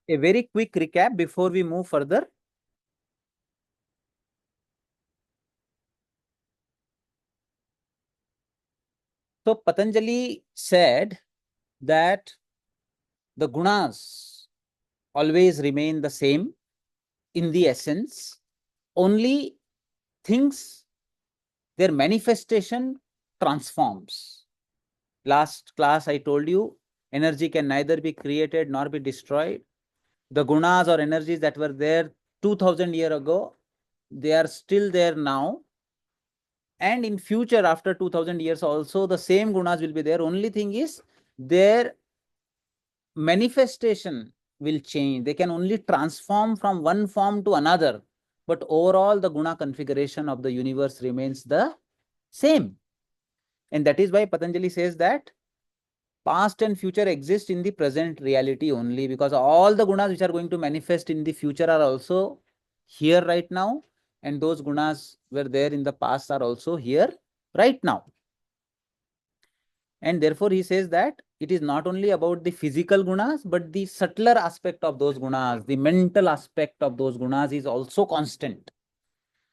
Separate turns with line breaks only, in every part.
a very quick recap before we move further. So Patanjali said that the gunas always remain the same in the essence. Only things, their manifestation transforms. Last class I told you, energy can neither be created nor be destroyed. The gunas or energies that were there 2000 years ago, they are still there now. And in future, after 2000 years also, the same gunas will be there. Only thing is, their manifestation will change. They can only transform from one form to another. But overall, the guna configuration of the universe remains the same. And that is why Patanjali says that past and future exist in the present reality only, because all the gunas which are going to manifest in the future are also here right now, and those gunas were there in the past are also here right now. And therefore he says that it is not only about the physical gunas, but the subtler aspect of those gunas, the mental aspect of those gunas is also constant.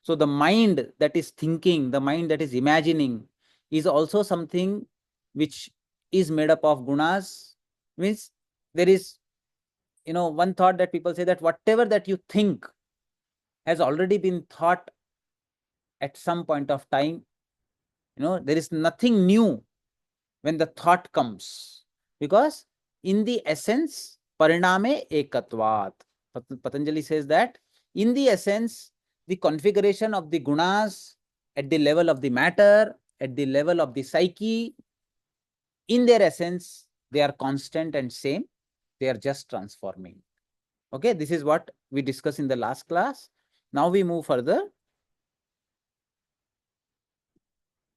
So the mind that is thinking, the mind that is imagining is also something which is made up of gunas. Means there is, one thought that people say that whatever that you think has already been thought at some point of time. There is nothing new when the thought comes, because in the essence, pariname ekatvat. Patanjali says that in the essence, the configuration of the gunas at the level of the matter, at the level of the psyche, in their essence, they are constant and same. They are just transforming. Okay, this is what we discussed in the last class. Now we move further.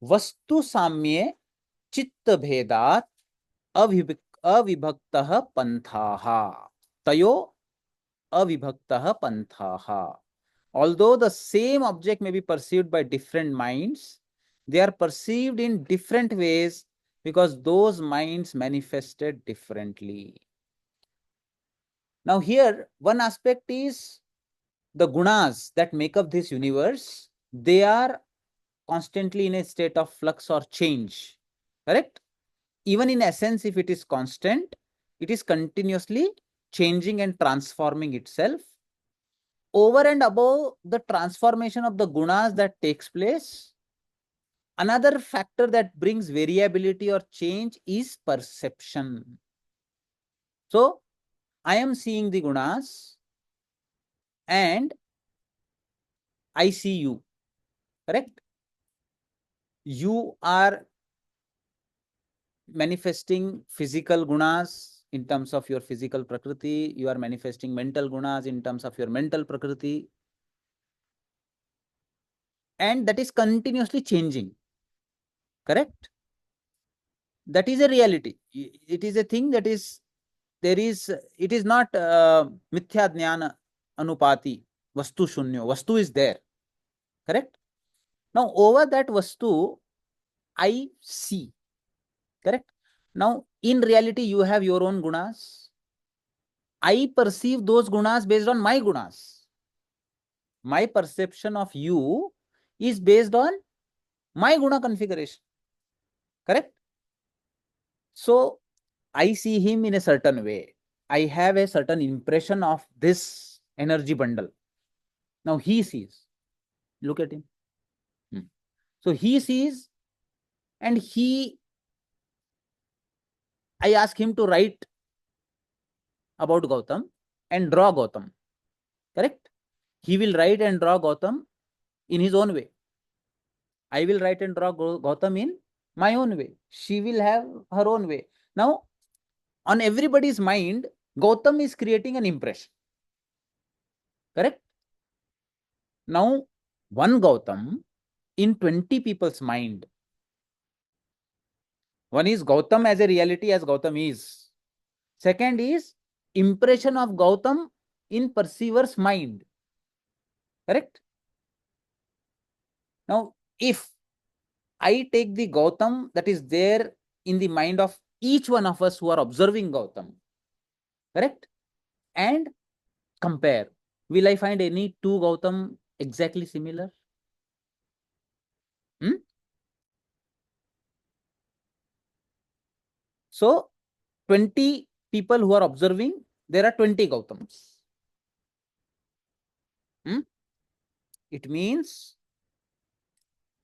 Vastu samye चित्त भेदात अविभक्तः पंथाः तयो अविभक्तः पंथाः. Although the same object may be perceived by different minds, they are perceived in different ways because those minds manifested differently. Now here, one aspect is the gunas that make up this universe. They are constantly in a state of flux or change. Correct? Even in essence, if it is constant, it is continuously changing and transforming itself. Over and above the transformation of the gunas that takes place, another factor that brings variability or change is perception. So, I am seeing the gunas and I see you. Correct? You are manifesting physical gunas in terms of your physical prakriti, you are manifesting mental gunas in terms of your mental prakriti, and that is continuously changing. Correct? That is a reality. It is a thing that is, it is not mithya jnana anupati, vastu shunyo. Vastu is there. Correct? Now, over that vastu, I see. Correct? Now, in reality, you have your own gunas. I perceive those gunas based on my gunas. My perception of you is based on my guna configuration. Correct? So, I see him in a certain way. I have a certain impression of this energy bundle. Now he sees. Look at him. So he sees, and I ask him to write about Gautam and draw Gautam. Correct? He will write and draw Gautam in his own way. I will write and draw Gautam in my own way. She will have her own way. Now, on everybody's mind, Gautam is creating an impression. Correct? Now, one Gautam in 20 people's mind. One is Gautam as a reality as Gautam is. Second is impression of Gautam in perceiver's mind. Correct? Now, if I take the Gautam that is there in the mind of each one of us who are observing Gautam, correct? and compare. Will I find any two Gautam exactly similar? So 20 people who are observing, there are 20 Gautams. It means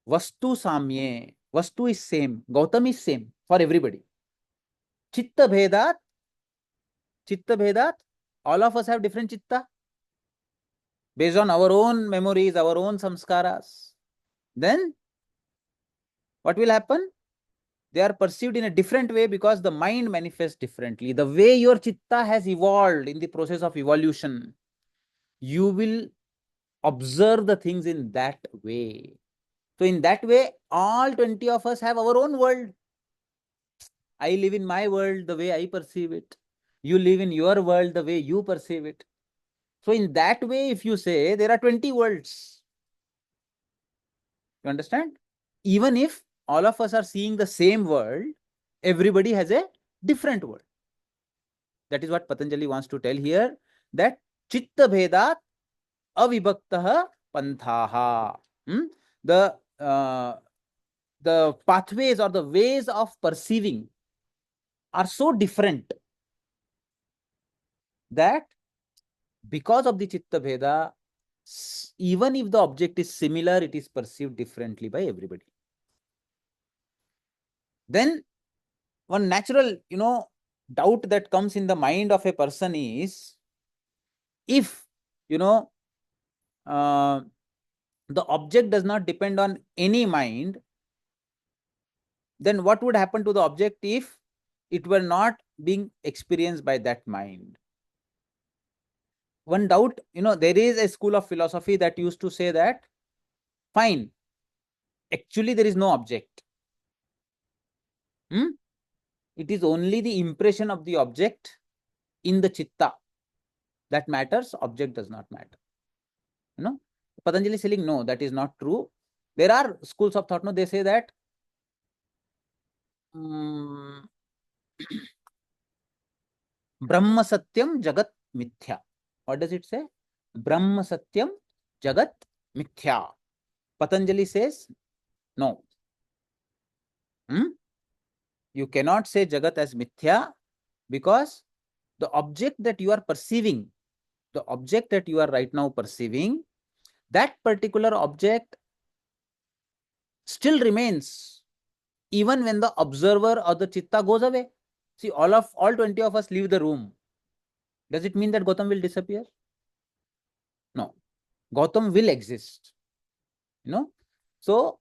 Vastu Samye. Vastu is same. Gautam is same for everybody. Chitta Bhedat. Chitta Bhedat. All of us have different chitta based on our own memories, our own samskaras. Then what will happen? They are perceived in a different way because the mind manifests differently. The way your chitta has evolved in the process of evolution, you will observe the things in that way. So in that way, all 20 of us have our own world. I live in my world the way I perceive it. You live in your world the way you perceive it. So in that way, if you say there are 20 worlds, you understand? Even if all of us are seeing the same world, everybody has a different world. That is what Patanjali wants to tell here, that chitta bhedat avibhaktah panthaha. The pathways or the ways of perceiving are so different that because of the chitta bheda, even if the object is similar, it is perceived differently by everybody. Then one natural, doubt that comes in the mind of a person is, if, the object does not depend on any mind, then what would happen to the object if it were not being experienced by that mind? One doubt, there is a school of philosophy that used to say that, fine, actually there is no object. It is only the impression of the object in the chitta that matters, object does not matter. Patanjali is saying, no, that is not true. There are schools of thought, they say that Brahma Satyam Jagat Mithya. What does it say? Brahma Satyam Jagat Mithya. Patanjali says, no. You cannot say Jagat as Mithya, because the object that you are perceiving, the object that you are right now perceiving, that particular object still remains even when the observer or the chitta goes away. See, all 20 of us leave the room. Does it mean that Gautam will disappear? No. Gautam will exist. So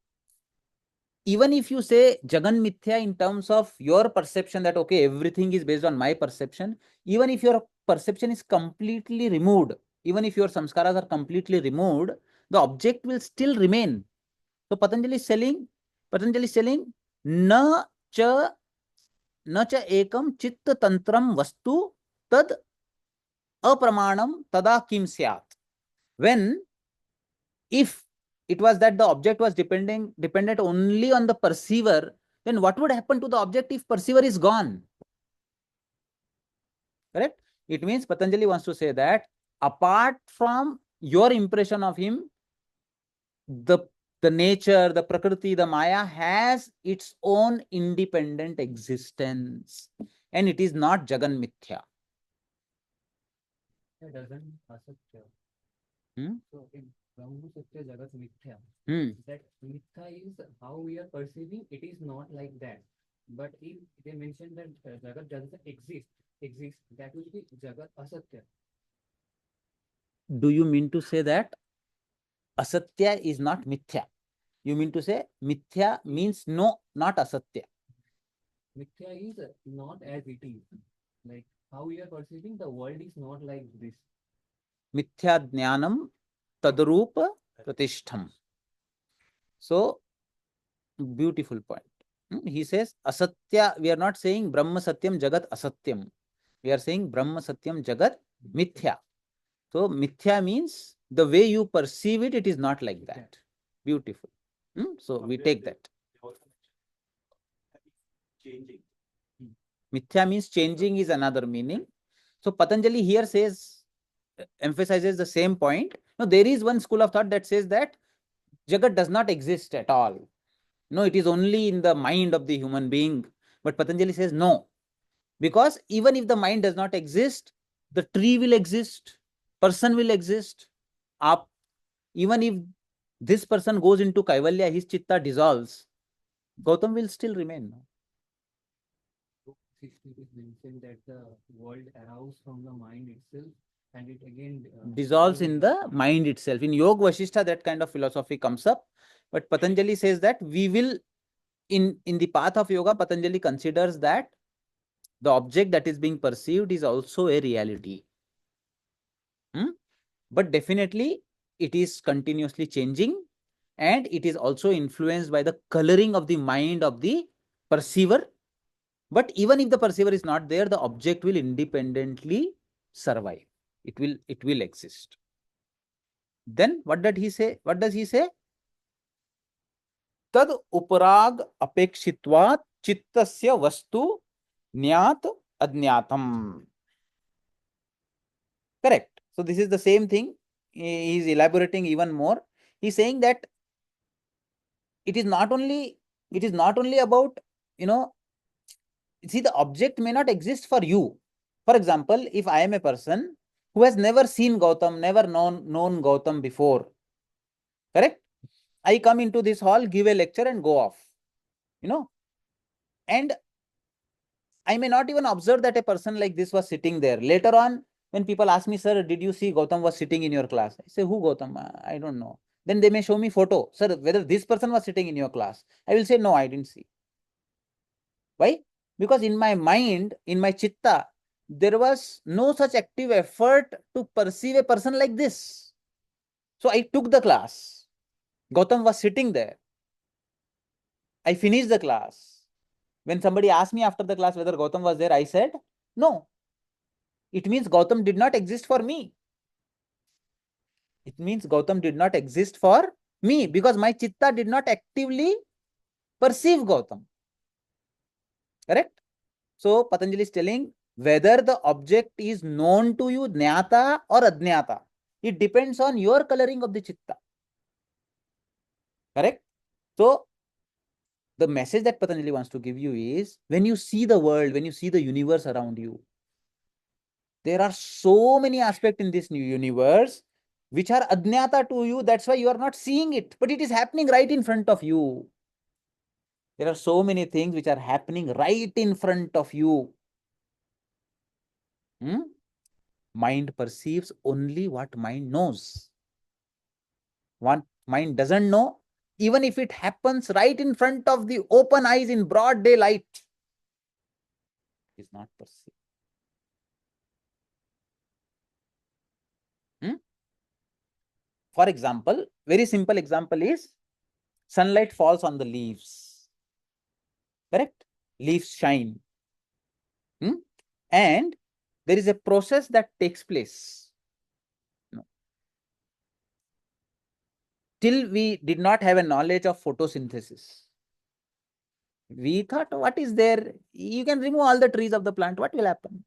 even if you say Jagan Mithya in terms of your perception that, okay, everything is based on my perception, even if your perception is completely removed, even if your samskaras are completely removed, the object will still remain. So Patanjali is telling, na cha ekam chitta tantram vastu tad apramanam tada kim syat. When, if it was that the object was dependent only on the perceiver, then what would happen to the object if perceiver is gone? Correct? It means Patanjali wants to say that apart from your impression of him, the nature, the Prakriti, the Maya has its own independent existence, and it is not Jagan Mithya.
Doesn't asatya. So in Brahma Satya Jagat Mithya, that Mithya is how we are perceiving, it is not like that. But if they mention that Jagat doesn't exist, that will be Jagat Asatya.
Do you mean to say that Asatya is not Mithya? You mean to say Mithya means no, not Asatya?
Mithya is not as it is. Like how we are perceiving, the world is not like this.
Mithya Jnanam Tadrupa Pratishtham. So, beautiful point. He says Asatya, we are not saying Brahma Satyam Jagat Asatyam. We are saying Brahma Satyam Jagat Mithya. So, Mithya means the way you perceive it, it is not like that. Beautiful. So, we take that. Changing. Mithya means changing is another meaning. So Patanjali here says, emphasizes the same point. Now, there is one school of thought that says that Jagat does not exist at all. No, it is only in the mind of the human being. But Patanjali says no, because even if the mind does not exist, the tree will exist, person will exist. Even if this person goes into Kaivalya, his chitta dissolves, Gautam will still remain.
It is mentioned that the world arouses from the mind itself and it again
dissolves in the mind itself. In Yoga Vasishtha, that kind of philosophy comes up. But Patanjali says that we will, in the path of yoga, Patanjali considers that the object that is being perceived is also a reality. But definitely it is continuously changing, and it is also influenced by the coloring of the mind of the perceiver. But even if the perceiver is not there, the object will independently survive. It will exist. Then what did he say? What does he say? Tad uparaag apekshitvat chittasya vastu nyat adnyatam. Correct. So this is the same thing. He is elaborating even more. He's saying that it is not only about, see, the object may not exist for you. For example, if I am a person who has never seen Gautam, never known Gautam before, correct? I come into this hall, give a lecture and go off, and I may not even observe that a person like this was sitting there. Later on, when people ask me, sir, did you see Gautam was sitting in your class? I say, who Gautam? I don't know. Then they may show me photo. Sir, whether this person was sitting in your class? I will say, no, I didn't see. Why? Because in my mind, in my chitta, there was no such active effort to perceive a person like this. So I took the class. Gautam was sitting there. I finished the class. When somebody asked me after the class whether Gautam was there, I said, no. It means Gautam did not exist for me. It means Gautam did not exist for me because my chitta did not actively perceive Gautam. Correct? So Patanjali is telling whether the object is known to you, jnata or adnyata. It depends on your coloring of the chitta. Correct? So the message that Patanjali wants to give you is, when you see the world, when you see the universe around you, there are so many aspects in this new universe which are adnyata to you. That's why you are not seeing it, but it is happening right in front of you. There are so many things which are happening right in front of you. Mind perceives only what mind knows. What mind doesn't know, even if it happens right in front of the open eyes in broad daylight, is not perceived. For example, very simple example is sunlight falls on the leaves. Correct? Leaves shine. And there is a process that takes place. Till we did not have a knowledge of photosynthesis. We thought, what is there? You can remove all the trees of the plant. What will happen?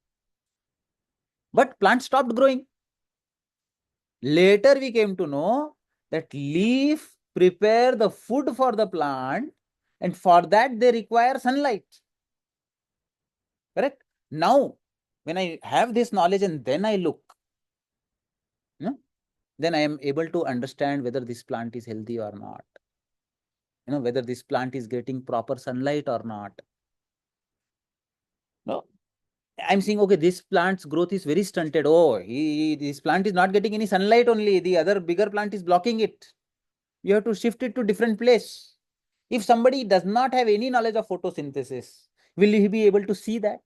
But plant stopped growing. Later we came to know that leaf prepare the food for the plant, and for that they require sunlight. Correct? Now, when I have this knowledge and then I look, then I am able to understand whether this plant is healthy or not. Whether this plant is getting proper sunlight or not. No, I'm saying, okay, this plant's growth is very stunted. Oh, this plant is not getting any sunlight only. The other bigger plant is blocking it. You have to shift it to different place. If somebody does not have any knowledge of photosynthesis, will he be able to see that?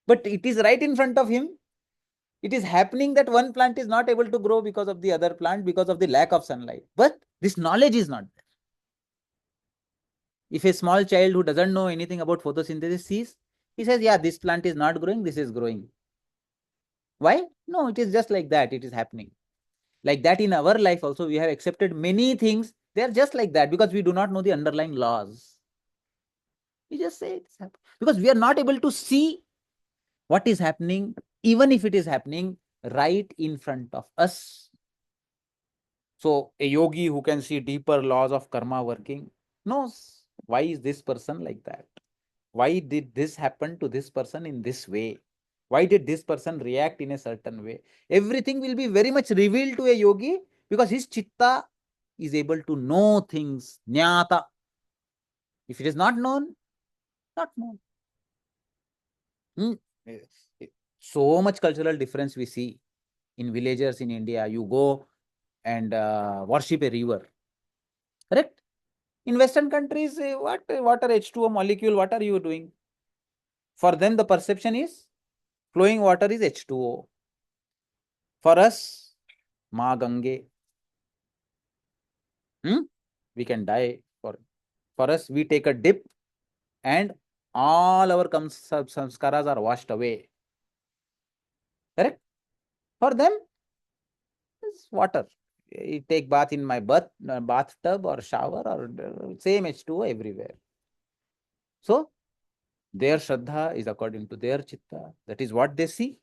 But it is right in front of him. It is happening that one plant is not able to grow because of the other plant, because of the lack of sunlight. But this knowledge is not there. If a small child who doesn't know anything about photosynthesis sees, he says, yeah, this plant is not growing, this is growing. Why? No, it is just like that. It is happening. Like that in our life also, we have accepted many things. They are just like that because we do not know the underlying laws. We just say it's happening because we are not able to see what is happening even if it is happening right in front of us. So a yogi who can see deeper laws of karma working knows why is this person like that? Why did this happen to this person in this way? Why did this person react in a certain way? Everything will be very much revealed to a yogi because his chitta is able to know things. Jnata. If it is not known, not known. Hmm. So much cultural difference we see in villages in India. You go and worship a river. Correct? In Western countries, what water H2O molecule, what are you doing? For them, the perception is flowing water is H2O. For us, Ma Gange, we can die. For us, we take a dip and all our samskaras are washed away. Correct? For them, it's water. You take bath in my bathtub or shower or same H2O everywhere. So, their Shraddha is according to their Chitta. That is what they see.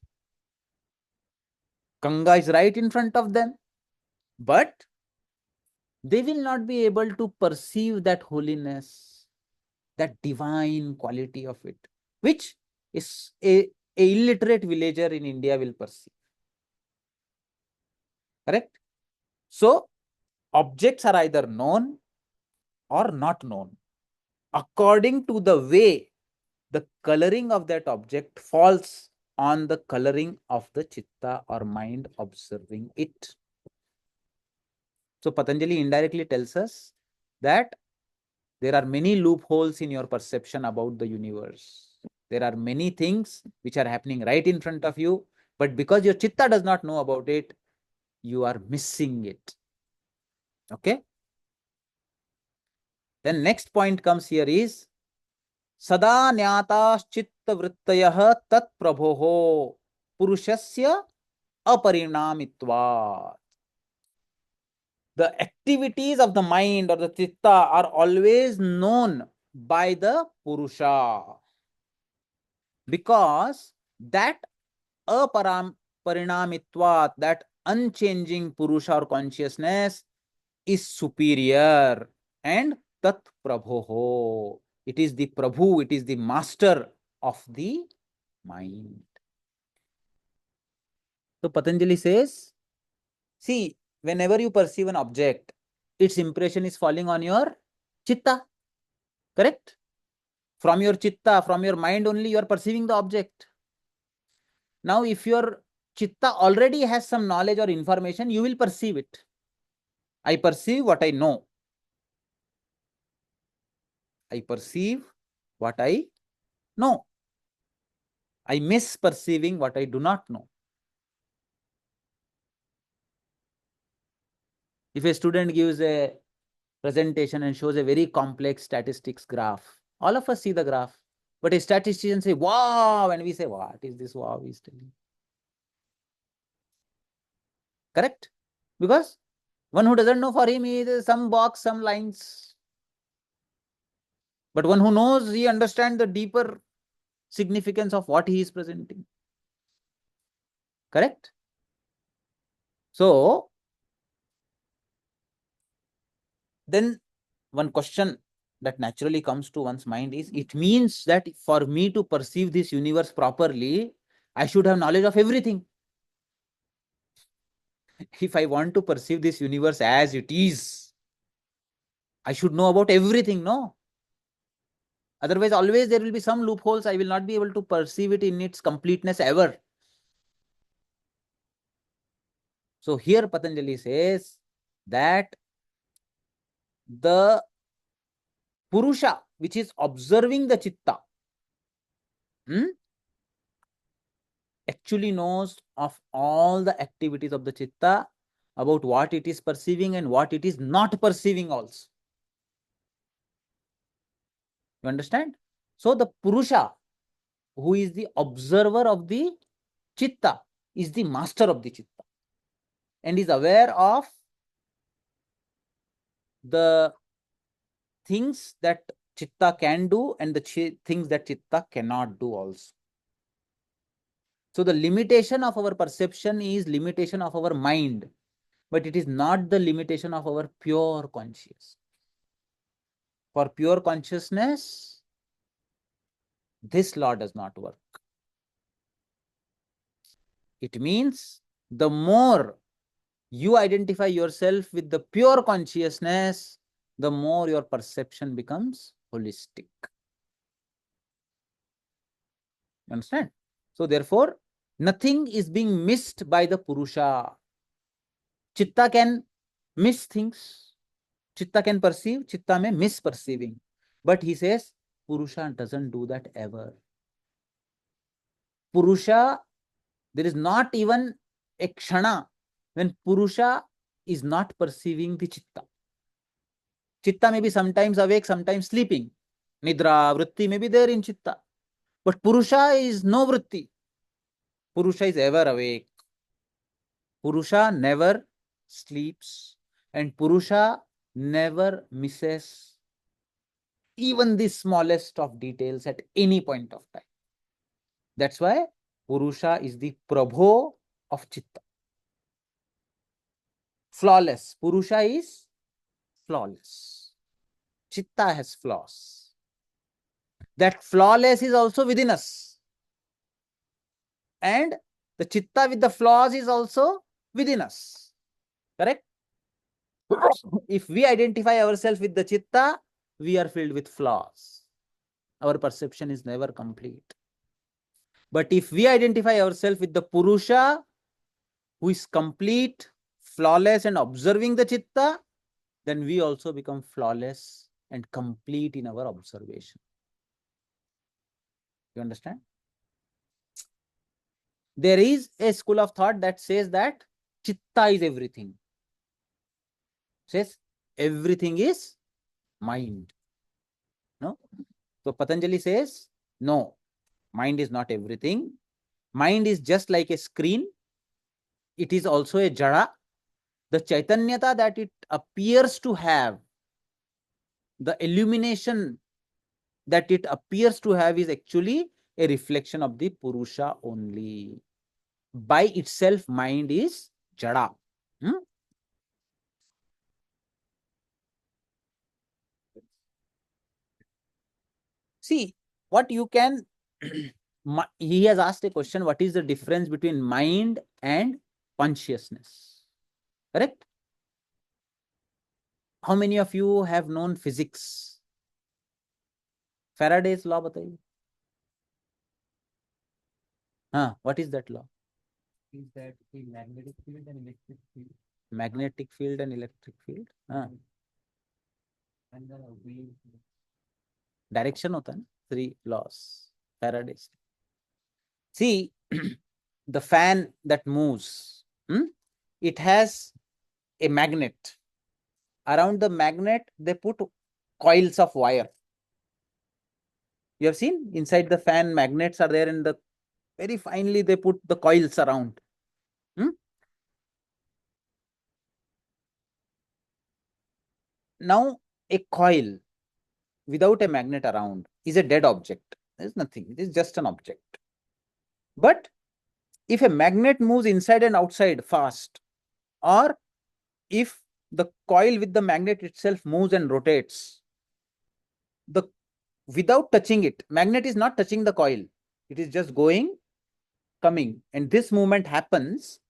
Ganga is right in front of them. But they will not be able to perceive that holiness, that divine quality of it, which is a illiterate villager in India will perceive. Correct? So, objects are either known or not known according to the way the coloring of that object falls on the coloring of the chitta or mind observing it. So Patanjali indirectly tells us that there are many loopholes in your perception about the universe. There are many things which are happening right in front of you, but because your chitta does not know about it, you are missing it. Okay? Then next point comes here is Sada Nyatas Chitta Vrittayah Tat Prabhoho Purushasya Aparinamitva. The activities of the mind or the chitta are always known by the Purusha because that aparinamitvat, that unchanging Purusha or consciousness is superior and tat prabhoho. It is the Prabhu, it is the master of the mind. So Patanjali says, see, whenever you perceive an object, its impression is falling on your chitta. Correct? From your chitta, from your mind only, you are perceiving the object. Now, if your chitta already has some knowledge or information, you will perceive it. I perceive what I know. I perceive what I know. I miss perceiving what I do not know. If a student gives a presentation and shows a very complex statistics graph, all of us see the graph. But a statistician say, wow, and we say, what is this wow he's telling? Correct? Because one who doesn't know, for him is some box, some lines. But one who knows, he understands the deeper significance of what he is presenting. Correct? So, then one question that naturally comes to one's mind is, it means that for me to perceive this universe properly, I should have knowledge of everything. If I want to perceive this universe as it is, I should know about everything, no? Otherwise, always there will be some loopholes. I will not be able to perceive it in its completeness ever. So here Patanjali says that the Purusha, which is observing the chitta, actually knows of all the activities of the chitta, about what it is perceiving and what it is not perceiving also. You understand? So the Purusha, who is the observer of the chitta, is the master of the chitta and is aware of the things that chitta can do and the things that chitta cannot do also. So the limitation of our perception is limitation of our mind, but it is not the limitation of our pure consciousness. For pure consciousness, this law does not work. It means the more you identify yourself with the pure consciousness, the more your perception becomes holistic. You understand? So therefore, nothing is being missed by the Purusha. Chitta can miss things. Chitta can perceive, Chitta may misperceiving. But he says, Purusha doesn't do that ever. Purusha, there is not even a kshana when Purusha is not perceiving the Chitta. Chitta may be sometimes awake, sometimes sleeping. Nidra, Vritti may be there in Chitta. But Purusha is no Vritti. Purusha is ever awake. Purusha never sleeps. And Purusha never misses even the smallest of details at any point of time. That's why Purusha is the Prabho of Chitta. Flawless. Purusha is flawless. Chitta has flaws. That flawless is also within us. And the Chitta with the flaws is also within us. Correct? If we identify ourselves with the Chitta, we are filled with flaws. Our perception is never complete. But if we identify ourselves with the Purusha, who is complete, flawless, and observing the Chitta, then we also become flawless and complete in our observation. You understand? There is a school of thought that says that Chitta is everything. Says everything is mind. No? So Patanjali says, no, mind is not everything. Mind is just like a screen. It is also a jada. The chaitanyata that it appears to have, the illumination that it appears to have is actually a reflection of the Purusha only. By itself, mind is jada. See, what you can, he has asked a question, what is the difference between mind and consciousness? Correct? How many of you have known physics? Faraday's law, bataiye. What is that law?
Is that the magnetic field and electric field?
Magnetic field and electric field.
And the wave.
Direction hota hai na? 3 laws. Faraday's. See, the fan that moves, it has a magnet. Around the magnet, they put coils of wire. You have seen inside the fan, magnets are there, and the very finely they put the coils around. Now, a coil without a magnet around is a dead object. There's nothing. It is just an object. But if a magnet moves inside and outside fast, or if the coil with the magnet itself moves and rotates, without touching it, magnet is not touching the coil. It is just going, coming. And this movement happens,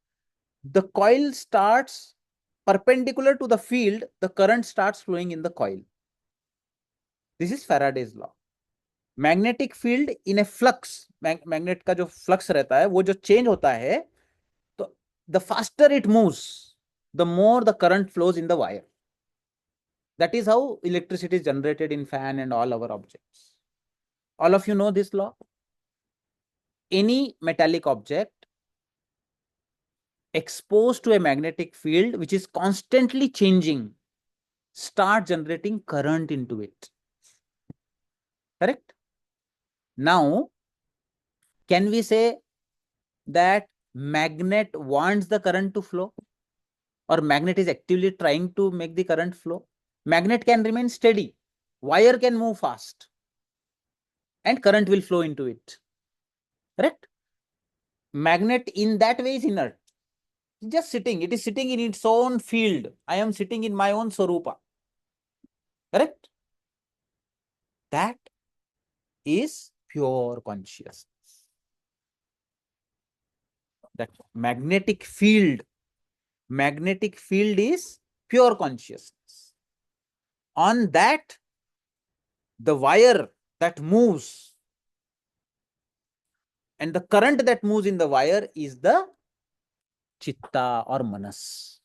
the coil starts perpendicular to the field, the current starts flowing in the coil. This is Faraday's law. Magnetic field in a flux, magnet का जो flux रहता है, वो जो change होता है, तो the faster it moves, the more the current flows in the wire. That is how electricity is generated in fan and all our objects. All of you know this law. Any metallic object exposed to a magnetic field which is constantly changing start generating current into it. Correct? Now, can we say that magnet wants the current to flow, or magnet is actively trying to make the current flow? Magnet can remain steady. Wire can move fast and current will flow into it. Correct? magnet in that way is inert. Just sitting. It is sitting in its own field. I am sitting in my own Swarupa. Correct? That is pure consciousness. That magnetic field is pure consciousness. On that, the wire that moves and the current that moves in the wire is the chitta or manas.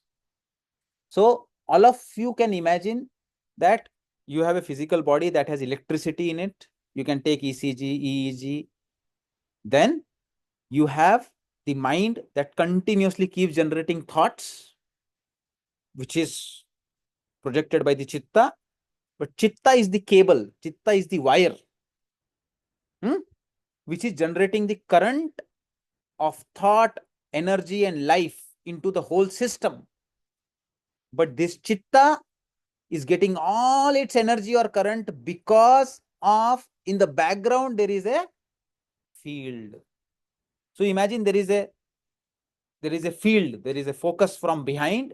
So all of you can imagine that you have a physical body that has electricity in it. You can take ECG, EEG. Then you have the mind that continuously keeps generating thoughts, which is projected by the chitta. But chitta is the cable, chitta is the wire, which is generating the current of thought, energy, and life into the whole system. But this chitta is getting all its energy or current because of, in the background, there is a field. So imagine there is a field, there is a focus from behind,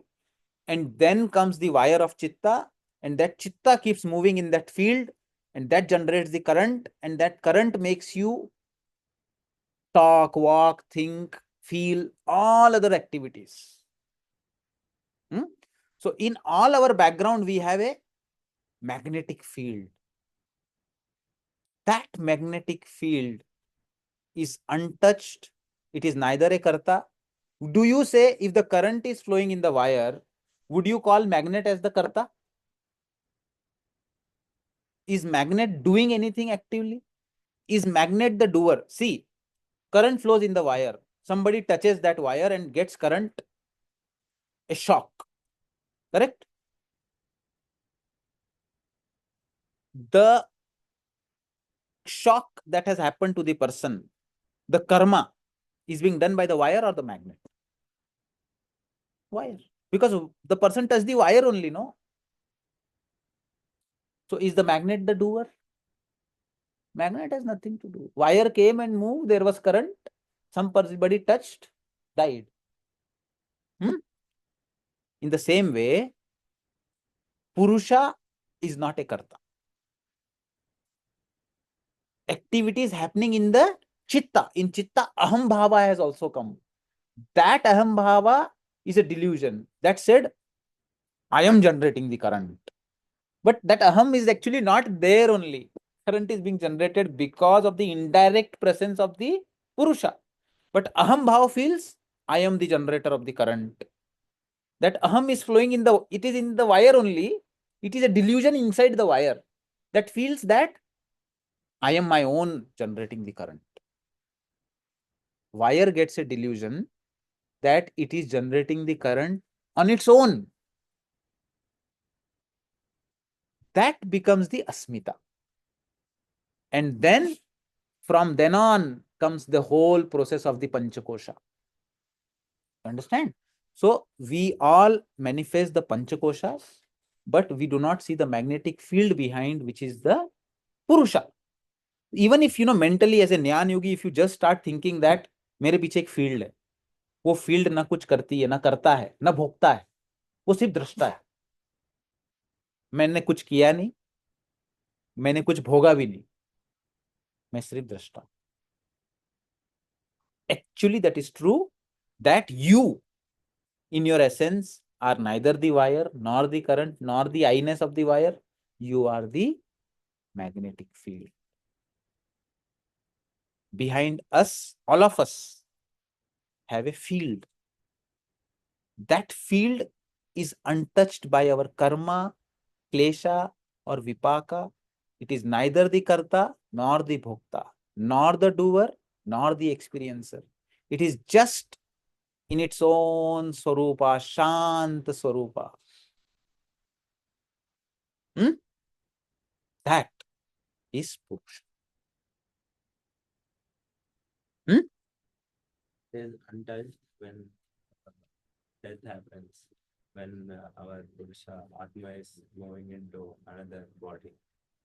and then comes the wire of chitta, and that chitta keeps moving in that field, and that generates the current, and that current makes you talk, walk, think, feel, all other activities. So in all our background, we have a magnetic field. That magnetic field is untouched. It is neither a karta. Do you say if the current is flowing in the wire, would you call magnet as the karta? Is magnet doing anything actively? Is magnet the doer? See, current flows in the wire. Somebody touches that wire and gets current, a shock. Correct? The shock that has happened to the person, the karma, is being done by the wire or the magnet? Wire. Because the person touched the wire only, no? So is the magnet the doer? Magnet has nothing to do. Wire came and moved, there was current, somebody touched, died. In the same way, Purusha is not a karta. Activity is happening in the chitta. In chitta, aham bhava has also come. That aham bhava is a delusion. That said, I am generating the current. But that aham is actually not there only. Current is being generated because of the indirect presence of the Purusha. But aham bhava feels, I am the generator of the current. That aham is flowing in the, it is in the wire only. It is a delusion inside the wire that feels that I am my own generating the current. Wire gets a delusion that it is generating the current on its own. That becomes the asmita. And then from then on comes the whole process of the panchakosha. Understand? So we all manifest the panchakoshas, but we do not see the magnetic field behind, which is the Purusha. Even if, mentally as a ज्ञान yogi, if you just start thinking that मेरे पीछे एक field है, वो field ना कुछ करती है, ना करता है, ना भोगता है, वो सिर्फ दृष्टा है. मैंने कुछ किया नहीं, मैंने कुछ भोगा भी नहीं, मैं सिर्फ दृष्टा. Actually, that is true, that you, in your essence, are neither the wire, nor the current, nor the I-ness of the wire. You are the magnetic field. Behind us, all of us have a field. That field is untouched by our karma, klesha, or vipaka. It is neither the karta, nor the bhokta, nor the doer, nor the experiencer. It is just in its own swarupa, shanta swarupa. That is Purusha.
Is untouched when death happens, when our Purusha Atma is moving into another body,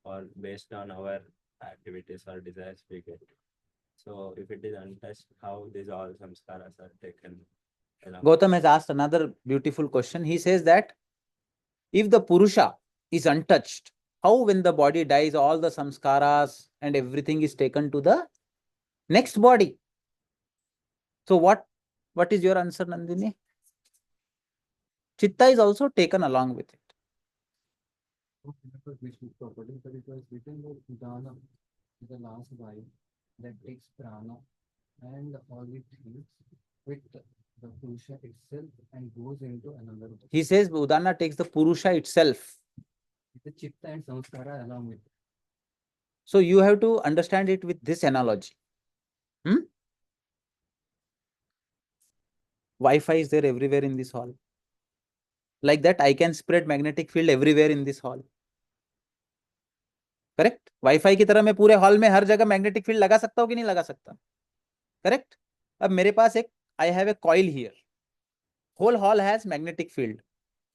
or based on our activities or desires we get. So if it is untouched, how these all samskaras are taken along?
Gautam has asked another beautiful question. He says that if the Purusha is untouched, how when the body dies, all the samskaras and everything is taken to the next body? So what is your answer, Nandini? Chitta is also taken along with it.
Property, but it was written that Udana is the last vibe that takes prana and all it things with the Purusha itself and goes into another.
He says Udana takes the Purusha itself.
The chitta and samskara along with it.
So you have to understand it with this analogy. Wi-Fi is there everywhere in this hall. Like that, I can spread magnetic field everywhere in this hall. Correct? Wifi की तरह मैं पूरे hall में हर जगह magnetic field लगा सकता हूँ कि नहीं लगा सकता? करेक्ट? अब मेरे पास एक I have a coil here, whole hall has magnetic field,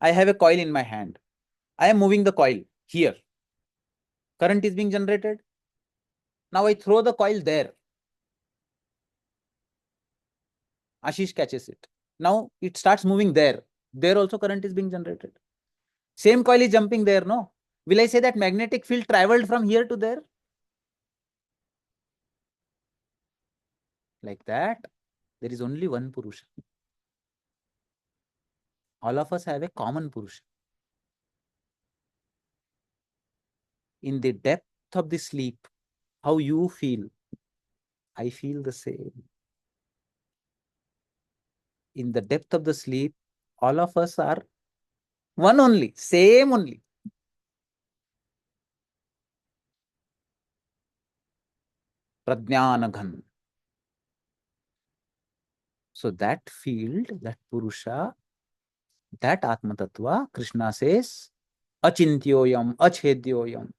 I have a coil in my hand, I am moving the coil here, current is being generated. Now I throw the coil there, Ashish catches it, now it starts moving there also current is being generated. Same coil is jumping there, no? Will I say that magnetic field traveled from here to there? Like that, there is only one Purusha. All of us have a common Purusha. In the depth of the sleep, how you feel, I feel the same. In the depth of the sleep, all of us are one only, same only. Prajnanaghan. So that field, that Purusha, that Atma Tattva, Krishna says, Achintyoyam, Achedyoyam,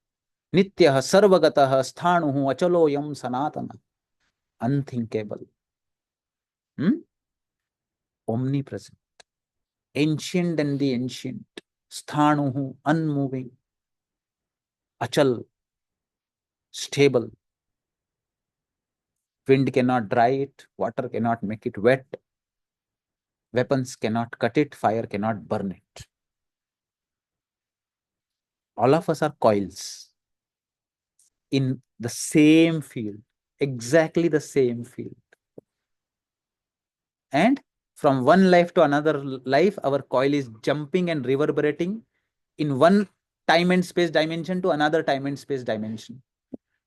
Nityah, Sarvagatah, Sthanuhu, Achaloyam, Sanatana. Unthinkable. Omnipresent. Ancient and the ancient. Sthanuhu, unmoving. Achal, stable. Wind cannot dry it, water cannot make it wet, weapons cannot cut it, fire cannot burn it. All of us are coils in the same field, exactly the same field. And from one life to another life, our coil is jumping and reverberating in one time and space dimension to another time and space dimension.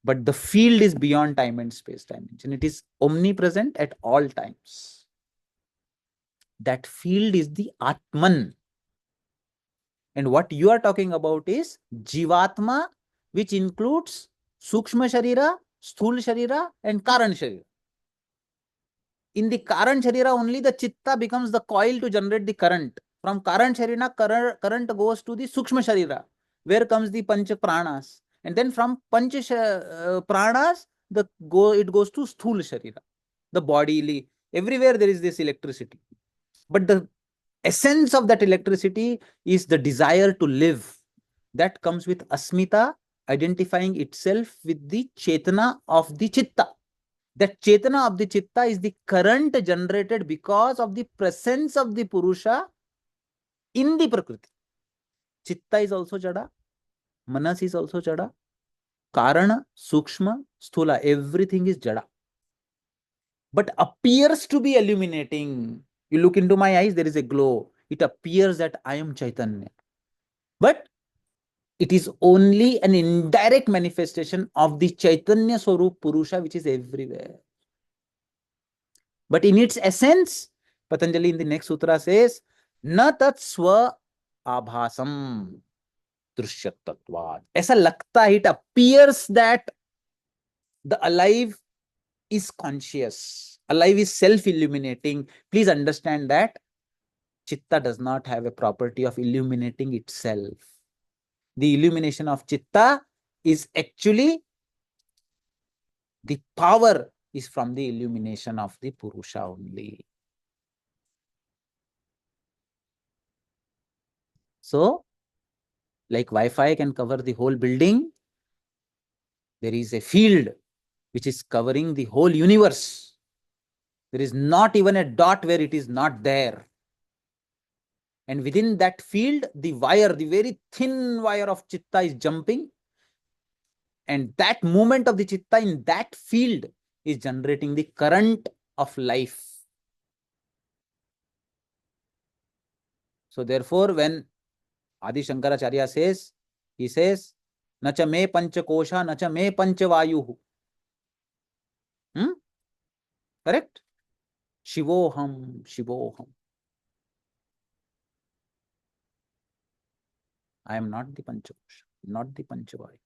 But the field is beyond time and space dimension. It is omnipresent at all times. That field is the Atman. And what you are talking about is Jivatma, which includes Sukshma Sharira, Sthul Sharira, and Karan Sharira. In the Karan Sharira, only the Chitta becomes the coil to generate the current. From Karan Sharira, current goes to the Sukshma Sharira, where comes the Panch Pranas. And then from Panch Pranas, it goes to Sthul Sharira, the bodily. Everywhere there is this electricity. But the essence of that electricity is the desire to live. That comes with Asmita, identifying itself with the Chetana of the Chitta. That Chetana of the Chitta is the current generated because of the presence of the Purusha in the Prakriti. Chitta is also Jada, Manas is also Jada, Karana, Sukshma, Sthula, everything is Jada. But appears to be illuminating. You look into my eyes, there is a glow. It appears that I am Chaitanya. But it is only an indirect manifestation of the Chaitanya Swarup Purusha, which is everywhere. But in its essence, Patanjali in the next sutra says, Na tat swa abhasam drushyatvatvad. ऐसा लगता है, it appears that the alive is conscious. Alive is self-illuminating. Please understand that Chitta does not have a property of illuminating itself. The illumination of Chitta is actually, the power is from the illumination of the Purusha only. So, like Wi-Fi can cover the whole building, there is a field which is covering the whole universe. There is not even a dot where it is not there. And within that field, the wire, the very thin wire of chitta is jumping. And that movement of the chitta in that field is generating the current of life. So therefore, when Adi Shankaracharya says, he says, Nacha me panchakosha, nacha me panchavayu. Correct? Shivoham, Shivoham. I am not the panchakosha, not the panchavayu.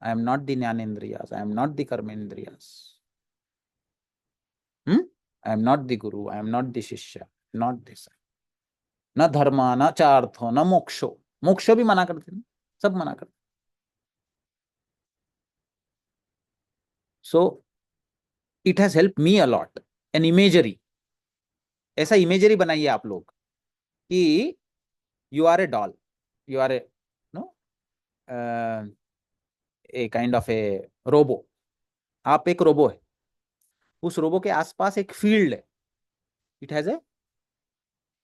I am not the jnanendriyas. I am not the karmendriyas. I am not the guru. I am not the shishya. Not this. न धर्म न चार्थो न मोक्षो. मोक्ष भी मना करते हैं, सब मना करते. So it has helped me a lot. An imagery. ऐसा imagery बनाइए आप लोग कि you are a doll. You are a kind of a robo. आप एक रोबो है. उस रोबो के आसपास एक फील्ड है. It has a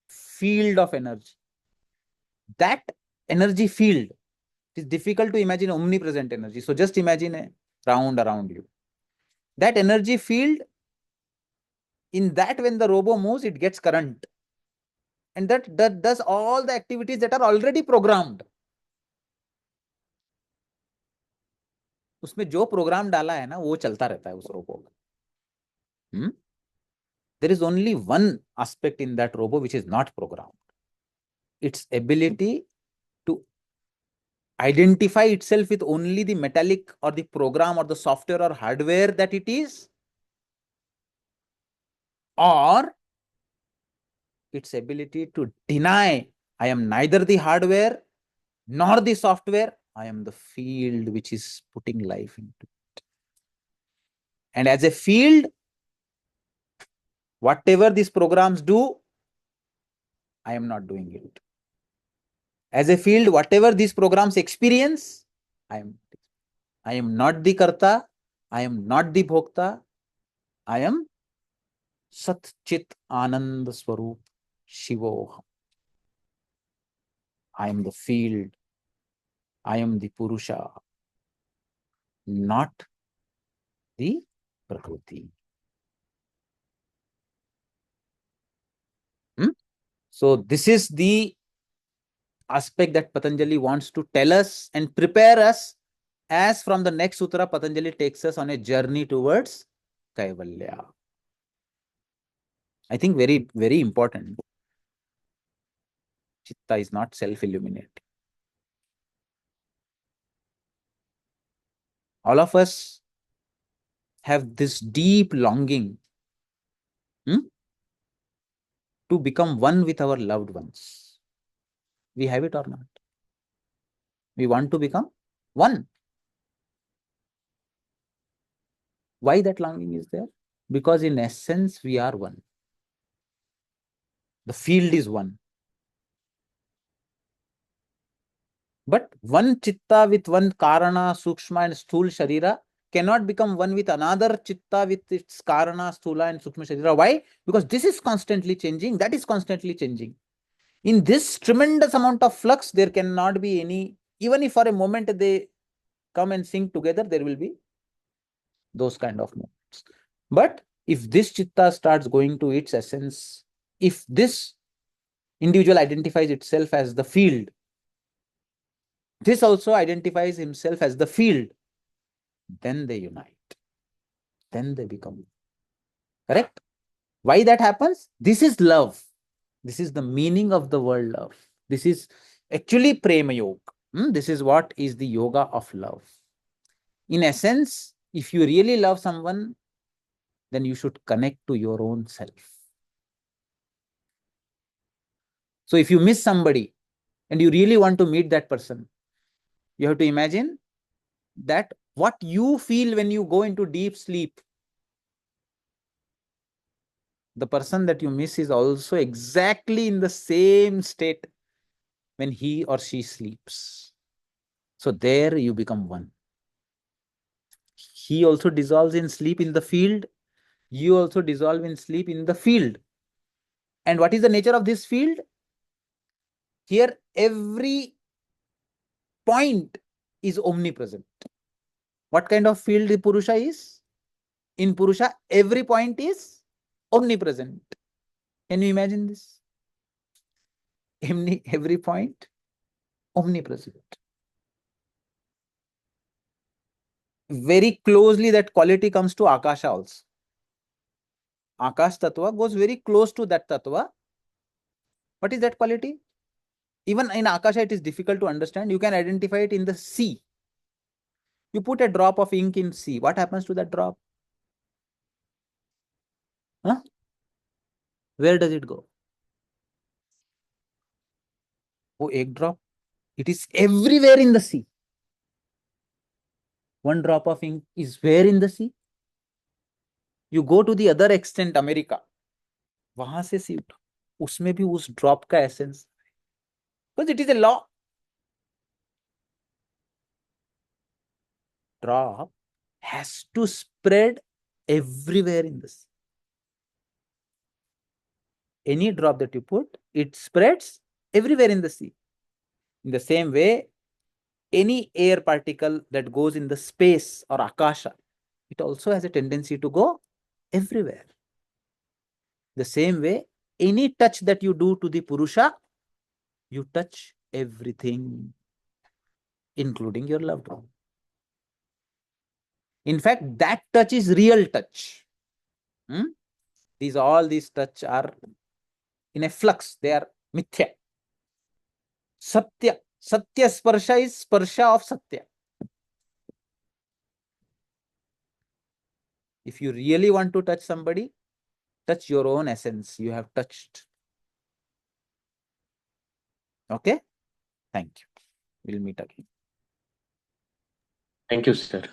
field of energy. That energy field is difficult to imagine omnipresent energy. So just imagine a round around you. That energy field, in that when the robo moves, it gets current. And that does all the activities that are already programmed. उसमें जो programme डाला है ना वो चलता रहता है उस रोबो में. There is only one aspect in that robo which is not programmed. Its ability to identify itself with only the metallic or the program or the software or hardware that it is, or its ability to deny, I am neither the hardware nor the software, I am the field which is putting life into it. And as a field, whatever these programs do, I am not doing it. As a field, whatever these programs experience, I am not the karta, I am not the bhokta, I am Sat Chit Anand Swarup Shivoham. I am the field, I am the Purusha, not the Prakriti. So this is the aspect that Patanjali wants to tell us and prepare us, as from the next sutra Patanjali takes us on a journey towards Kaivalya. I think very, very important. Chitta is not self-illuminating. All of us have this deep longing to become one with our loved ones. We have it or not? We want to become one. Why that longing is there? Because in essence, we are one. The field is one. But one chitta with one karana, sukshma and sthul sharira cannot become one with another chitta with its karana, sthula and sukshma sharira. Why? Because this is constantly changing, that is constantly changing. In this tremendous amount of flux, there cannot be any, even if for a moment they come and sync together, there will be those kind of moments. But if this chitta starts going to its essence, if this individual identifies itself as the field, this also identifies himself as the field, then they unite. Then they become. Correct? Why that happens? This is love. This is the meaning of the word love. This is actually prema yoga. This is what is the yoga of love. In essence, if you really love someone, then you should connect to your own self. So if you miss somebody and you really want to meet that person, you have to imagine that what you feel when you go into deep sleep, the person that you miss is also exactly in the same state when he or she sleeps. So there you become one. He also dissolves in sleep in the field. You also dissolve in sleep in the field. And what is the nature of this field? Here, every point is omnipresent. What kind of field the Purusha is? In Purusha, every point is omnipresent. Can you imagine this? Every point omnipresent. Very closely that quality comes to Akasha also. Akash Tattva goes very close to that Tattva. What is that quality? Even in Akasha, it is difficult to understand. You can identify it in the sea. You put a drop of ink in sea. What happens to that drop? Huh? Where does it go? Oh, egg drop. It is everywhere in the sea. One drop of ink is where in the sea? You go to the other extent, America. वहां से सी उठो, उसमें भी उस drop का essence, because it is a law. Drop has to spread everywhere in the sea. Any drop that you put, it spreads everywhere in the sea. In the same way, any air particle that goes in the space or akasha, it also has a tendency to go everywhere. The same way, any touch that you do to the Purusha, you touch everything, including your loved one. In fact, that touch is real touch. All these touch are in a flux. They are mithya. Satya. Satya sparsha is sparsha of Satya. If you really want to touch somebody, touch your own essence. You have touched. Okay? Thank you. We'll meet again.
Thank you, sir.